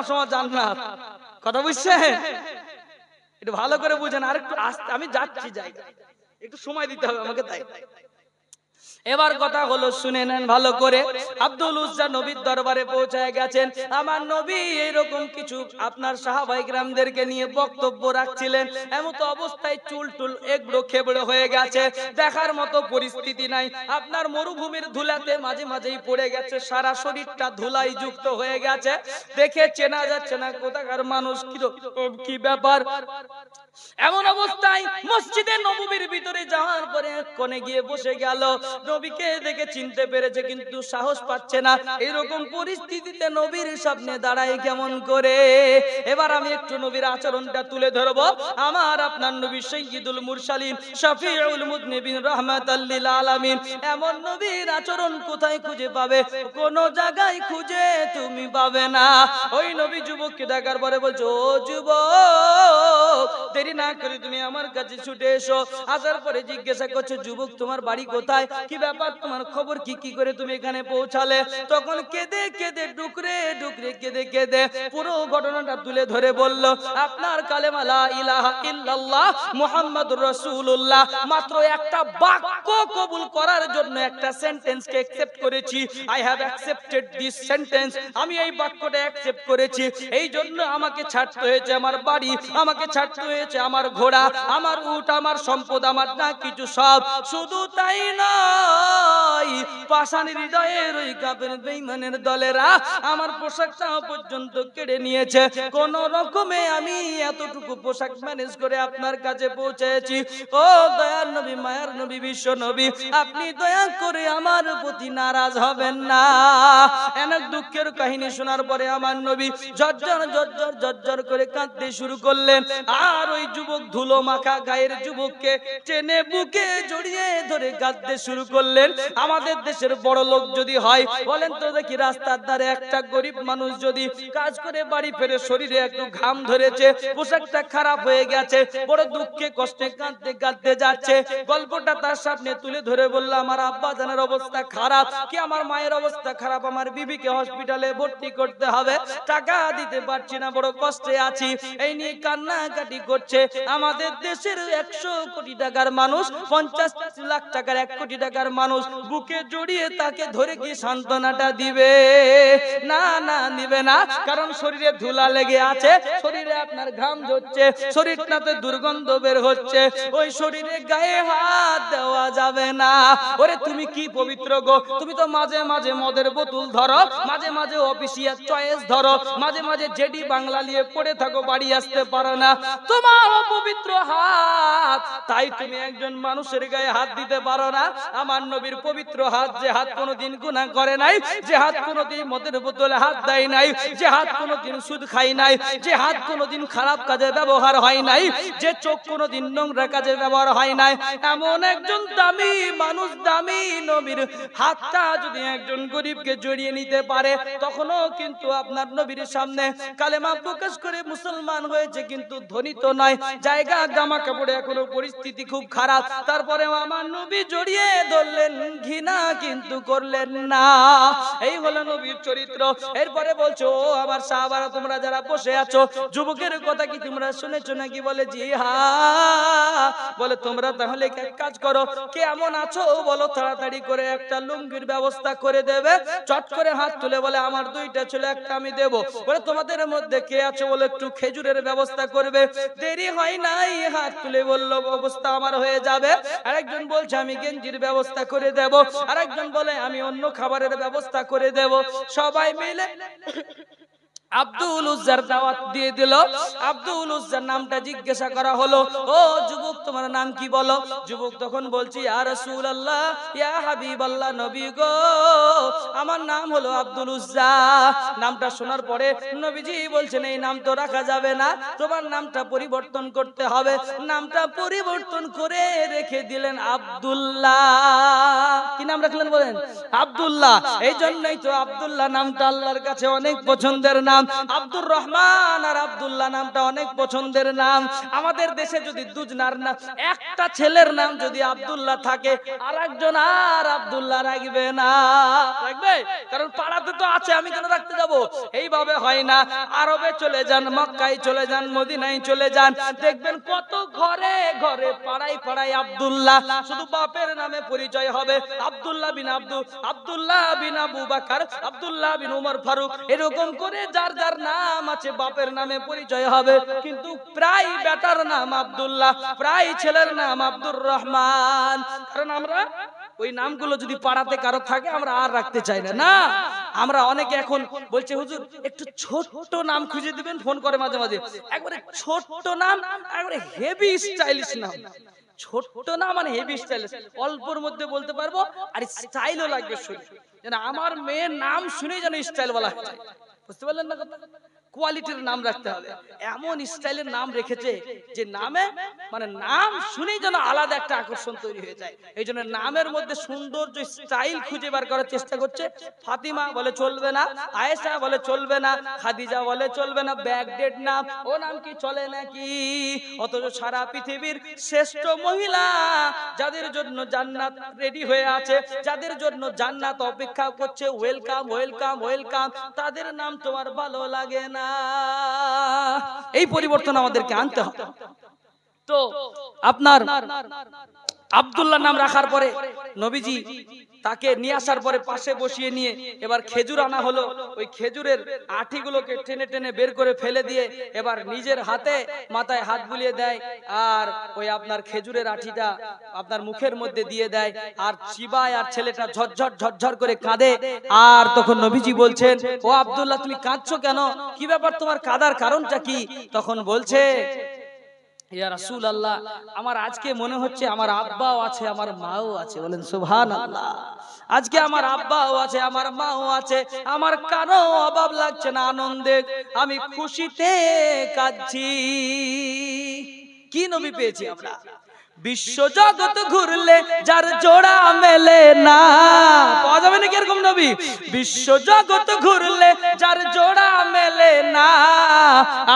আমার সময় জান্নাত। কথা বুঝছেন? একটু ভালো করে বুঝেন, আর একটু আমি যাচ্ছি, যাই, একটু সময় দিতে হবে আমাকে, তাই। এবার কথা হলো, শুনে নেন ভালো করে। আব্দুল উজ্জা নবীর দরবারে পৌঁছায় গেছেন। আমার নবী এরকম কিছু আপনার সাহাবায়ে কেরামদেরকে নিয়ে বক্তব্য রাখছিলেন। এমন তো অবস্থায় চুল টুল এবড়ো খেবড়ো হয়ে গেছে, দেখার মতো পরিস্থিতি নাই। আপনার মরুভূমির ধুলাতে মাঝে মাঝেই পড়ে গেছে, সারা শরীরটা ধুলাই যুক্ত হয়ে গেছে, দেখে চেনা যাচ্ছে না কোথাকার মানুষ, কি ব্যাপার। এমন অবস্থায় মসজিদে নববীর ভিতরে যাওয়ার পরে কোণে গিয়ে বসে গেল। নবীকে দেখে চিনতে পেরেছে কিন্তু সাহস পাচ্ছে না। এরকম পরিস্থিতিতে নবীর সামনে দাঁড়ায় কেমন করে? এবার আমি একটু নবীর আচরণটা তুলে ধরবো। আমার আপনার নবী সাইয়্যিদুল মুরসালিন, শাফিউল মুযনিবিন, রাহমাতাল লিল আলামিন। এমন নবীর আচরণ কোথায় খুঁজে পাবে? কোন জায়গায় খুঁজে তুমি পাবে না। ওই নবী যুবককে ডাকার পরে বলছে, ও যুবক, দেরি না করে তুমি আমার কাছে ছুটে এসো। আসার পরে জিজ্ঞাসা করছো, যুবক তোমার বাড়ি কোথায়, কি ব্যাপার, তোমার খবর কি, কি করে তুমি এখানে পৌঁছালে? তখন কেঁদে কেঁদে ডুকরে ডুকরে কেঁদে কেঁদে পুরো ঘটনাটা তুলে ধরে বলল, আপনার কালেমা লা ইলাহা ইল্লাল্লাহ মুহাম্মাদুর রাসূলুল্লাহ মাত্র একটা বাক্য কবুল করার জন্য একটা সেন্টেন্সকে অ্যাকসেপ্ট করেছি। I have accepted this sentence. আমি এই বাক্যটা অ্যাকসেপ্ট করেছি, এই জন্য আমাকে ছাড়তে হয়েছে আমার বাড়ি, আমাকে ছাড়তে হয়েছে আমার ঘোড়া, আমার উট, আমার সম্পদ, আমার না কিছু সব। শুধু তাই নয়, পাষাণী হৃদয়ের ওই কাফের বেঈমানের দলেরা আমার পোশাকটা পর্যন্ত কেড়ে নিয়েছে। কোন রকমে আমি এতটুকু পোশাক ম্যানেজ করে আপনার কাছে পৌঁছেছি। ও দয়ার নবী, মায়ার নবী, বিশ্ব নবী, আপনি দয়া করে আমার প্রতি নারাজ হবেন না। অনেক দুঃখের কাহিনী শোনার পরে আমার নবী ঝরঝর ঝরঝর ঝরঝর করে কাঁদতে শুরু করলেন। আর ওই যুবক, ধুলো মাখা গায়ের যুবককে টেনে বুকে জড়িয়ে ধরে কাঁদতে শুরু করলেন। আমাদের দেশের বড় লোক যদি হয়, বলেন তো দেখি, রাস্তার ধারে একটা গরিব মানুষ যদি কাজ করে বাড়ি ফেরে শরীরে একটু ঘাম ধরেছে, পোশাকটা খারাপ হয়ে গেছে, বড় দুঃখে কষ্টে কাঁদতে কাঁদতে যাচ্ছে, গল্পটা তার সামনে তুলে ধরে বলল, আমার আব্বা জানের অবস্থা খারাপ, কি আমার মায়ের অবস্থা খারাপ, আমার বিবিকে হসপিটালে ভর্তি করতে হবে, টাকা দিতে পারছি না, বড় কষ্টে আছি, এই নিয়ে কান্নাকাটি করছে। আমাদের দেশের 100 কোটি টাকার মানুষ, 50 লাখ টাকার 1 কোটি টাকার মানুষ বুকে জড়িয়ে তাকে ধরে কি সান্ত্বনাটা দিবে? না না, দিবে না। কারণ শরীরে ধুলা লেগে আছে, শরীরে আপনার ঘাম ঝরছে, শরীরটাতে দুর্গন্ধ বের হচ্ছে, ওই শরীরে গায়ে হাত দেওয়া যাবে না। ওরে তুমি কি পবিত্র গো? তুমি তো মাঝে মাঝে মদের বোতল ধরো, মাঝে মাঝে অফিসিয়াল চয়েস ধরো, মাঝে মাঝে জেডি বাংলা নিয়ে পড়ে থাকো, বাড়ি আসতে পারো না। তোমার অপবিত্র হাত, তাই তুমি একজন মানুষের গায়ে হাত দিতে পারো না। আমার নবীর পবিত্র হাত, যে হাত কোনোদিন গুনাহ করে নাই, যে হাত কোনোদিন মদের বোতলে হাত দেয় নাই, যে হাত কোনোদিন সুদ খায় নাই, যে হাত কোনোদিন খারাপ কাজে ব্যবহার হয় নাই, যে চোখ কোনোদিন নোংরা কাজে ব্যবহার হয় নাই, এমন একজন দামি মানুষ, দামি নবীর হাতটা যদি একজন গরিবকে জড়িয়ে নিতে পারে, তখনও কিন্তু আপনার নবীর সামনে কালেমা প্রকাশ করে মুসলমান হয়েছে, কিন্তু ধনী তো নয়, জায়গা জামা কাপড়ে এখনো পরিস্থিতি খুব খারাপ, তারপরে আমার নবী জড়িয়ে ধরলেন, ঘৃণা কিন্তু করলেন না। এই হলো নবীর চরিত্র। এরপরে বলছো, ও আমার সাহাবারা, তোমরা যারা বসে আছো, যুবকের কথা কি তোমরা শুনেছো নাকি? বলে জি হ্যাঁ। বলে তোমরা তাহলে এক কাজ করো, কে এমন আছো বলো, তাড়াতাড়ি করে একটা লুঙ্গির ব্যবস্থা করে দেবে। চট করে হাত তুলে বলে, আমার 2টা ছিল, একটা আমি দেবো। বলে তোমাদের মধ্যে কে আছে বলে একটু খেজুরের ব্যবস্থা করবে। দেরি হয় নাই, হাত তুলে বলল, অবস্থা আমার হয়ে যাবে। আরেকজন বলছে আমি গেঞ্জির ব্যবস্থা করে দেব, আরেকজন বলে আমি অন্য খাবারের ব্যবস্থা করে দেব। সবাই মিলে আব্দুল উজ্জার দাওয়াত দিয়ে দিল। আব্দুল উজ্জার নামটা জিজ্ঞাসা করা হলো, ও যুবক তোমার নাম কি বলো? যুবক তখন বলছি, ইয়া রাসূলুল্লাহ, ইয়া হাবিবাল্লাহ, নবী গো, আমার নাম হলো আব্দুল উজ্জা। নামটা শোনার পরে নবীজি বলছেন, এই নাম তো রাখা যাবে না, তোমার নামটা পরিবর্তন করতে হবে। নামটা পরিবর্তন করে রেখে দিলেন আব্দুল্লাহ। কি নাম রাখলেন বলেন? আব্দুল্লাহ। এই জন্যই তো আব্দুল্লাহ নামটা আল্লাহর কাছে অনেক পছন্দের নাম। নাম। আব্দুর রহমান আর আব্দুল্লাহ নামটা অনেক পছন্দের নাম। আমাদের দেশে যদি দুজনার নাম, একটা ছেলের নাম যদি আব্দুল্লাহ থাকে, আর একজন আর আব্দুল্লাহ রাখবে না, রাখবে? কারণ পাড়াতে তো আছে, আমি কেন রাখতে যাব? এইভাবে হয় না। আরবে চলে যান, মক্কায় চলে যান, মদিনায় চলে যান, দেখবেন কত ঘরে ঘরে পাড়ায় পাড়ায় আব্দুল্লাহ, শুধু বাপের নামে পরিচয় হবে আব্দুল্লাহ বিন আব্দুল, আব্দুল্লাহ বিন আবু বকর, আব্দুল্লাহ বিন উমর ফারুক, এরকম করে যার যার নাম আছে বাপের নামে পরিচয় হবে। কিন্তু প্রায় বেটার নাম আব্দুল্লাহ, প্রায় ছেলের নাম আব্দুর রহমান। কারণ আমরা ওই নামগুলো যদি পাড়াতে কারো থাকে আমরা আর রাখতে চাই না। না, আমরা অনেকে এখন বলছে হুজুর একটু ছোট্ট নাম খুঁজে দিবেন, ফোন করে মাঝে মাঝে, একবারে ছোট্ট নাম, একবারে হেভি স্টাইলিশ নাম। ছোট্ট নাম মানে হেভি স্টাইলিশ, অল্পর মধ্যে বলতে পারবো আর স্টাইলও লাগবে শুনে, যেন আমার মেয়ের নাম শুনেই যেন স্টাইল বলা হয়। বুঝতে পারলেন না কথা? কোয়ালিটির নাম রাখতে হবে। এমন স্টাইলের নাম রেখেছে যে নামে মানে নাম শুনেই যেন আলাদা একটা আকর্ষণ তৈরি হয়ে যায়। এই জন্য নামের মধ্যে সৌন্দর্য স্টাইল খুঁজে বার করার চেষ্টা করছে। ফাতিমা বলে চলবে না, আয়েশা বলে চলবে না, খাদিজা বলে চলবে না, ব্যাকডেট নাম, ও নাম কি চলে নাকি? অথচ সারা পৃথিবীর শ্রেষ্ঠ মহিলা যাদের জন্য জান্নাত রেডি হয়ে আছে, যাদের জন্য জান্নাত অপেক্ষা করছে, ওয়েলকাম ওয়েলকাম ওয়েলকাম, তাদের নাম তোমার ভালো লাগে না। এই পরিবর্তন আমাদেরকে আনতে হবে। তো আপনার আব্দুল্লাহ নাম রাখার পরে নবীজি তাকে নিয়ে আসার পরে পাশে বসিয়ে নিয়ে এবার খেজুর আনা হলো। ওই খেজুরের আঠিগুলোকে টেনে টেনে বের করে ফেলে দিয়ে এবার নিজের হাতে মাথায় হাত বুলিয়ে দেয়, আর ওই আপনার খেজুরের আঠিটা আপনার মুখের মধ্যে দিয়ে দেয়, আর চিবায়, আর ছেলেটা ঝরঝর ঝরঝর করে কাঁদে। আর তখন নবীজি বলছেন, ও আব্দুল্লাহ তুমি কাঁদছো কেন? কি ব্যাপার, তোমার কাঁদার কারণটা কি? তখন বলছে, ইয়া রাসূলুল্লাহ, আমার আজকে মনে হচ্ছে আমার আব্বাও আছে আমার মাও আছে। বলেন সুবহানাল্লাহ। আজকে আমার আব্বাও আছে আমার মাও আছে, আমার কারো অভাব লাগছে না, আনন্দে আমি খুশিতে কাঁদছি। কি নবী পেয়েছি আমরা? বিশ্ব জগৎ ঘুরলে যার জোড়া মেলে না, পাওয়া যাবে নাকি এরকম নবী? বিশ্ব জগৎ ঘুরলে যার জোড়া মেলে না,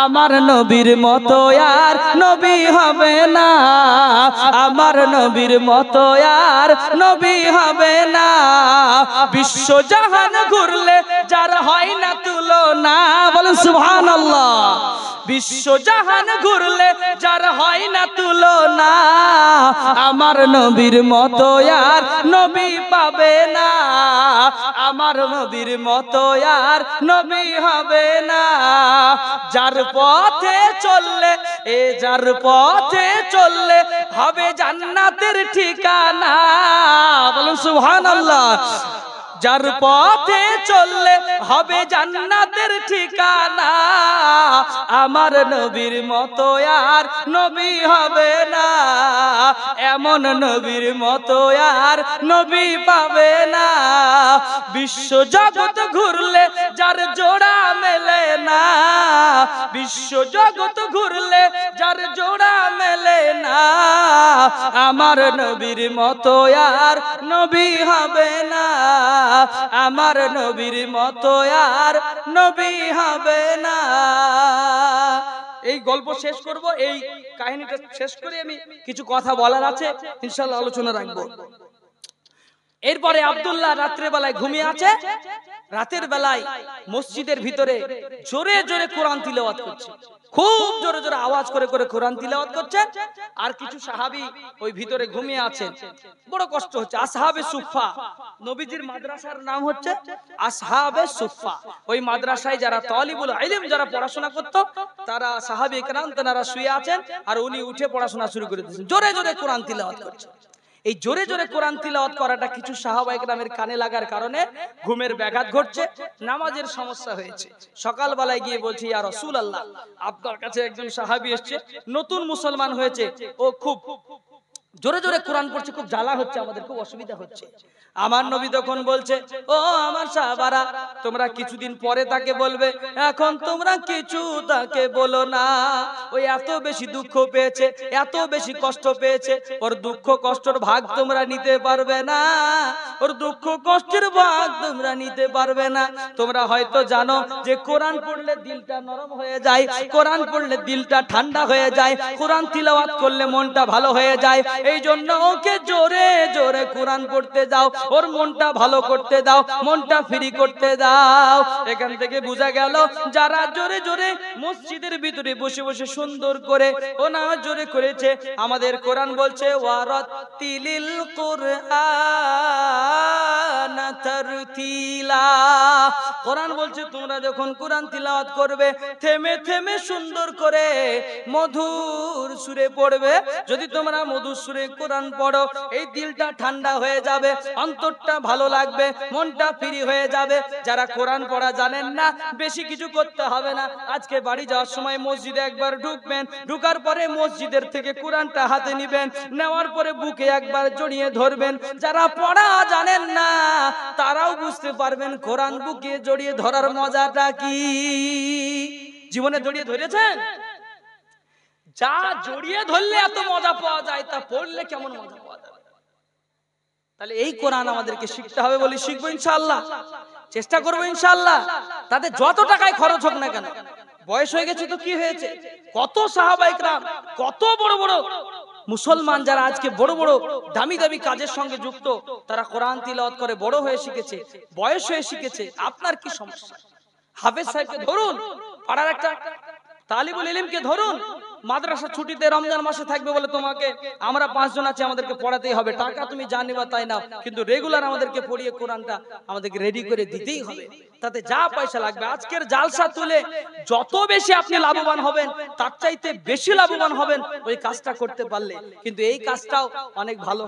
আমার নবীর মতো আর নবী হবে না, আমার নবীর মতো আর নবী হবে না। বিশ্ব জাহান ঘুরলে যার হয় না তুলনা, বলেন সুবহানাল্লাহ। বিশ্ব জাহান ঘুরলে যার হয় না তুলনা, আমার নবীর মতো আর নবী পাবে না, আমার নবীর মতো আর নবী হবে না। যার পথে চললে যার পথে চললে হবে জান্নাতের ঠিকানা, বলুন সুবহানাল্লাহ। যার পথে চললে হবে জান্নাতের ঠিকানা, আমার নবীর মতো আর নবী হবে না, এমন নবীর মতো আর নবী পাবে না। বিশ্ব জগৎ ঘুরলে যার জোড়া মেলে না, বিশ্ব জগৎ ঘুরলে যার জোড়া মেলে না, আমার নবীর মতো আর নবী হবে না, আমার নবীর মতো আর নবী হবে না। এই গল্প শেষ করব, এই কাহিনীটা শেষ করে আমি কিছু কথা বলার আছে, ইনশাআল্লাহ আলোচনা রাখবো। এরপরে আব্দুল্লাহ রাত্রে বেলায় ঘুমিয়ে আছে, রাতের বেলায় মসজিদের ভিতরে জোরে জোরে কোরআন তিলাওয়াত করছে, খুব জোরে জোরে আওয়াজ করে করে কোরআন তিলাওয়াত করছে। আর কিছু সাহাবী ওই ভিতরে ঘুমিয়ে আছেন, বড় কষ্ট হচ্ছে। আসহাবে সুফা, নবীজির মাদ্রাসার নাম হচ্ছে আসহাবে সুফা। ওই মাদ্রাসায় যারা তালিবুল ইলম, যারা পড়াশোনা করত, তারা সাহাবী کرام তারা শুয়ে আছেন, আর উনি উঠে পড়াশোনা শুরু করে দিয়েছেন, জোরে জোরে কোরআন তিলাওয়াত করছে। এই জোরে জোরে কোরআন তিলাওয়াত করাটা কিছু সাহাবা একরামের কানে লাগার কারণে ঘুমের ব্যাঘাত ঘটছে, নামাজের সমস্যা হয়েছে। সকালবেলায় গিয়ে বলছে, ইয়া রাসূলুল্লাহ, আপনার কাছে একজন সাহাবী এসেছে, নতুন মুসলমান হয়েছে, ও খুব জোরে জোরে কোরআন পড়ছে, খুব জ্বালা হচ্ছে আমাদের, খুব অসুবিধা হচ্ছে। আমার নবী তখন বলছে, ও আমার সাহাবারা, তোমরা কিছুদিন পরে তাকে বলবে, এখন তোমরা কিছু তাকে বলো না। ওই এত বেশি দুঃখ পেয়েছে, এত বেশি কষ্ট পেয়েছে, ওর দুঃখ কষ্টের ভাগ তোমরা নিতে পারবে না, ওর দুঃখ কষ্টের ভাগ তোমরা নিতে পারবে না। তোমরা হয়তো জানো যে কোরআন পড়লে দিলটা নরম হয়ে যায়, কোরআন পড়লে দিলটা ঠান্ডা হয়ে যায়, কোরআন তিলাওয়াত করলে মনটা ভালো হয়ে যায়। এই জন্য ওকে জোরে জোরে কোরআন পড়তে দাও, ওর মনটা ভালো করতে দাও, মনটা ফ্রি করতে দাও। এখান থেকে বোঝা গেল যারা জোরে জোরে মসজিদের ভিতরে বসে বসে সুন্দর করে ও না জোরে করেছে, আমাদের কোরআন বলছে ওয়ারাতিলিল কুরআন তারতিলা। কোরআন বলছে তোমরা যখন কোরআন তিলাওয়াত করবে থেমে থেমে সুন্দর করে মধুর সুরে পড়বে। যদি তোমরা মধুর সুরে কোরআন পড়ো, এই দিলটা ঠান্ডা হয়ে যাবে, অন্তরটা ভালো লাগবে, মনটা ফ্রি হয়ে যাবে। যারা কোরআন পড়া জানেন না, বেশি কিছু করতে হবে না। আজকে বাড়ি যাওয়ার সময় মসজিদে একবার ঢুকবেন, ঢুকার পরে মসজিদের থেকে কোরআনটা হাতে নিবেন, নেওয়ার পরে বুকে একবার জড়িয়ে ধরবেন। যারা পড়া জানেন না তারাও বুঝতে পারবেন কোরআন বুকে জড়িয়ে ধরার মজাটা কি। জীবনে জড়িয়ে ধরেছেন? যা জড়িয়ে ধরলে এত মজা পাওয়া যায়, তা পড়লে কেমন মজা পাওয়া যাবে? তাহলে এই কোরআন আমাদেরকে শিখতে হবে, বলি শিখবো ইনশাআল্লাহ, চেষ্টা করবো ইনশাআল্লাহ। তাতে যত টাকায় খরচ হোক না কেন, বয়স হয়ে গেছে তো কি হয়েছে, কত সাহাবা ইকরাম, কত বড় বড় মুসলমান যারা আজকে বড় বড় দামি দামি কাজের সঙ্গে যুক্ত, তারা কোরআন তিলাওয়াত করে বড় হয়ে শিখেছে, বয়স হয়ে শিখেছে। আপনার কি সমস্যা? হাফেজ সাহেবকে ধরুন, পাড়ার একটা তালিবুল ইলমকে ধরুন, মাদ্রাসা ছুটিতে রমজান মাসে থাকবে বলে তোমাকে আমরা 5 জন আছে, আমাদেরকে পড়াতেই হবে, টাকা তুমি যা নিবা তাই নাও, কিন্তু রেগুলার আমাদেরকে পড়িয়ে কোরআনটা আমাদেরকে রেডি করে দিতেই হবে। তাতে যা পয়সা লাগবে, আজকের জালসা তুলে যত বেশি আপনি লাভবান হবেন, তার চাইতে বেশি লাভবান হবেন ওই কাজটা করতে পারলে। কিন্তু এই কাজটাও অনেক ভালো।